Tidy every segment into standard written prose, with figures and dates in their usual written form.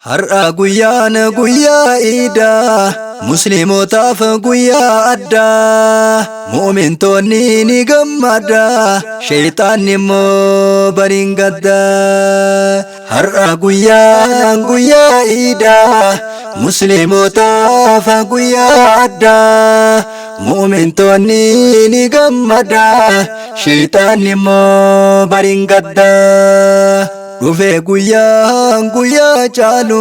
har'a guyyaan guyyaa iidaa musliimotaaf guyyaa addaa mu'mintoonni ni gammada shayxaanni immoo bariin gadda har'a guyyaan guyyaa iidaa musliimotaaf guyyaa addaa mu'mintoonni ni gammada shayxaanni immoo bariin gadda dhufe guyyaa caalu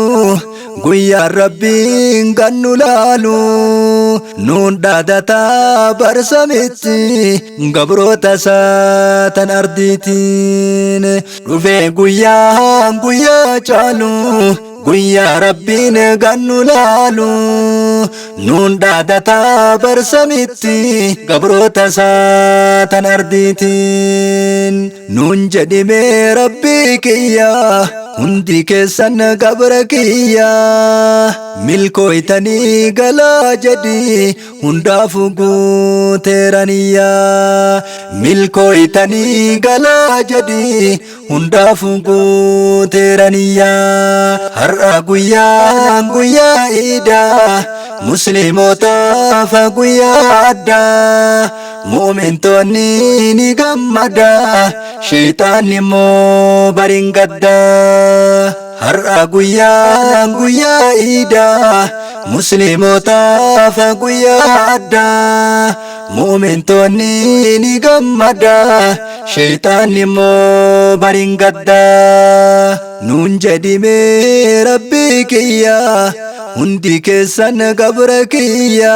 guyyaa rabbiin gannu laalu nuun dhaadataa barsamitti gabroota saatan ardiitiin dhufe guyyaa caalu guyyaa rabbiin gannu laalu nuun dhaadataa barsamitti gabroota saatan ardiitiin nuun jedhime rabbii kiyya hundi keessan gabra kiyya milkooytanii galaa jedhi hundaafu guuteeraniyya milkooytanii galaa jedhi hundaafu guuteeraniyya har'a guyyaa iidaa musliimotaaf guyyaa addaa mu'mintoonni ni gammada shayxaanni immoo bariin gadda har'a guyyaa iidaa musliimotaaf guyyaa addaa mu'mintoonni ni gammada shayxaanni immoo bariin gadda nuun jedhime rabbii kiyya hundi keessan gabra kiyya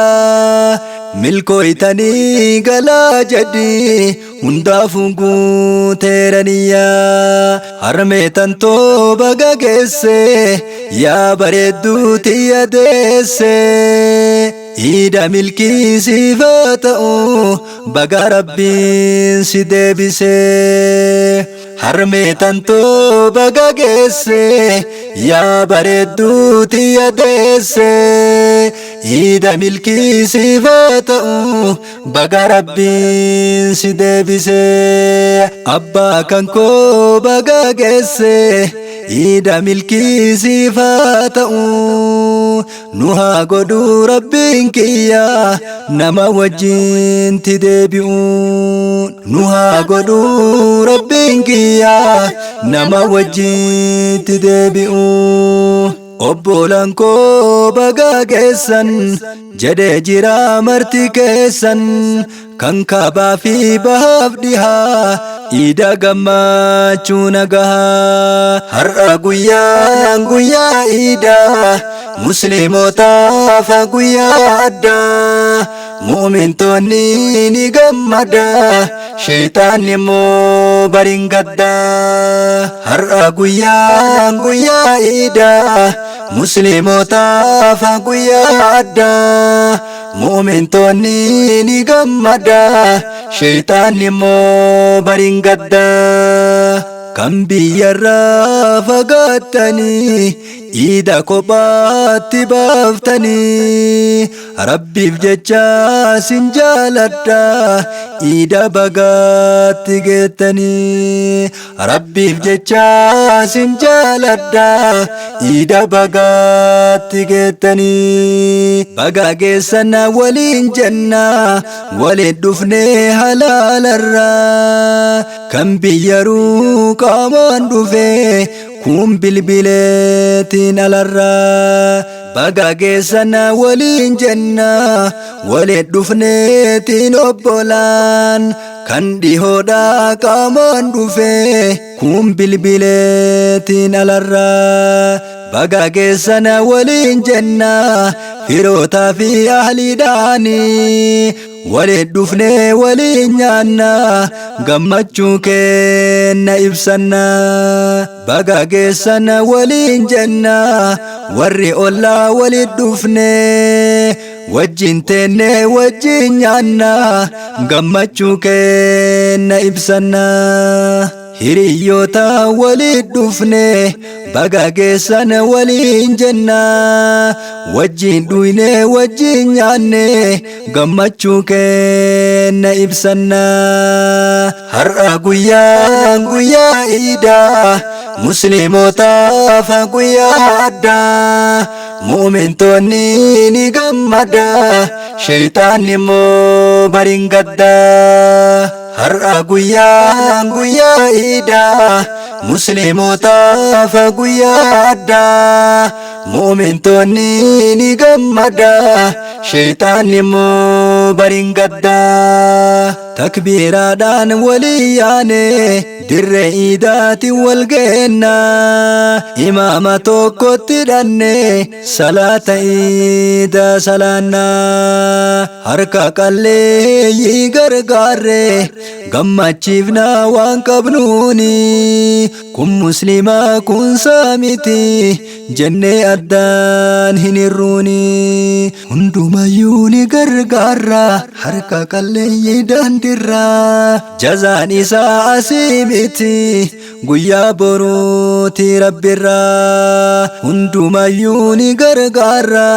milkooytanii galaa jedhi hundaafu guuteeraniyya harmeetan too baga geesse yaa bareedduu tiyya deesse iida milkii siifaa ta'u baga rabbiin si deebise harmeetan too baga geesse yaa bareedduu tiyya deesse iida milkii siifaa ta'u baga rabbiin si deebise abbaa kan koo baga geesse iida milkii siifaa ta'u nu haa godhu rabbiin kiyya nama wajjin ti deebi'u nu haa godhu rabbiin kiyya nama wajjin ti deebi'u obbolaan koo baga geessan jedhee jira marti keessan kan kaabaa fi bahaaf dhihaa iida gammachuu nagahaa har'a guyyaa iidaa musliimotaaf guyyaa addaa mu'mintoonni ni gammada shayxaanni immoo bariin gadda har'a guyyaa iidaa musliimotaaf guyyaa addaa mu'mintoonni ni gammada shayxaanni immoo bariin gadda kan biyyarraa fagaattanii iida kophaatti baaftanii rabbiif jecha sin jaaladha iida bagaatti geettanii rabbiif jecha sin jaaladha iida bagaatti geettanii baga geessan waliin jenna waliin dhufnee halaalarraa kan biyyaruu qaamaan dhufee kun bilbileetiin alarraa baga geessan waliin jenna waliin dhufneetiin obbolaan kan dhihoodhaa qaamaan dhufee kun bilbileetiin alarraa baga geessan waliin jenna firootaa fi ahliidhaanii waliin dhufnee waliin nyaanna gammachuu keenna ibsanna baga geessan waliin jenna warri ollaa waliin dhufnee wajjin teennee wajjin nyaanna gammachuu keenna ibsanna hiriyyoota waliin dhufnee baga geessan waliin jenna wajjin dhuyne wajjin nyaanne gammachuu keenna ibsanna har'a guyyaa iidaa musliimotaaf guyyaa addaa mu'mintoonni ni gammada shayxaanni immoo bariin gadda har'a guyyaan guyyaa iidaa musliimotaaf guyyaa addaa mu'mintoonni ni gammada shayxaanni immoo bariin gadda takbiiraadhaan walii yaane dirree iidaatti wal geenna imaama tokkotti hidhanne salaata iidaa salaanna harka qalleeyyii gargaarre gammachiifna waan qabnuuni kun muslimaa kun saamiti jennee addaan hin hirruuni hundumayyuu ni gargaarra harka qalleeyyii daandirra jazaan isaa asii miti guyyaa boruuti rabbirra hundumayyuu ni gargaarra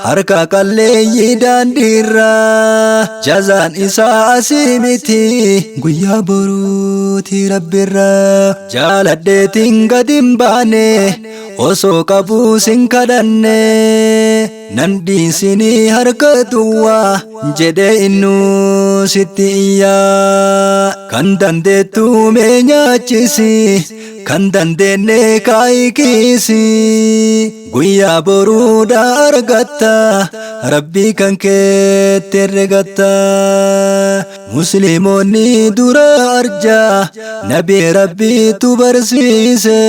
harka qalleeyyii daandirra jazaan isaa asii miti guyyaa boruuti rabbirra jaaladheetiin gadin baane osoo qabuu sin kadhanne nan dhiisinii harka duwwaa jedhee innuu sitti iyyaa kan dandeettu mee nyaachisi kan dandeenye kaayikiisi guyyaa boruudha argatta rabbii kan keetti herregatta musliimoonni dura arjaa nabii rabbiitu barsiise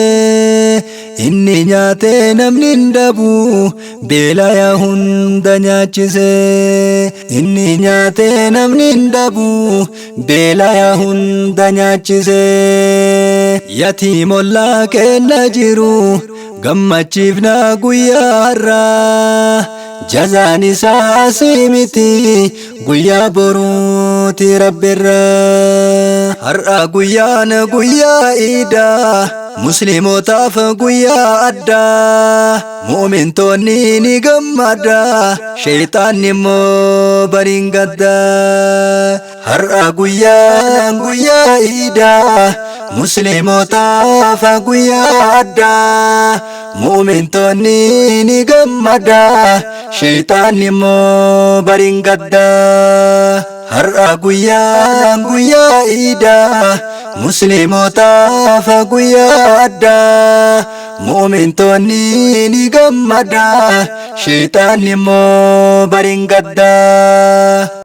inni nyaate namni hin dhabu beelaya hunda nyaachise inni nyaate namni hin dhabu beelaya hunda nyaachise yatiimollaa kenna jiru gammachiifna guyyaa har'aa jazaan isaa asii miti guyyaa boruuti rabbirra har'a guyyaan guyyaa iidaa musliimotaaf guyyaa addaa mu'mintoonni ni gammada shayxaanni immoo bariin gadda har'a guyyaan guyyaa iidaa musliimotaaf guyyaa addaa mu'mintoonni ni gammada shayxaanni immoo bariin gadda har'a guyyaan guyyaa iidaa musliimotaaf guyyaa addaa mu'mintoonni ni gammada shayxaanni immoo bariin gadda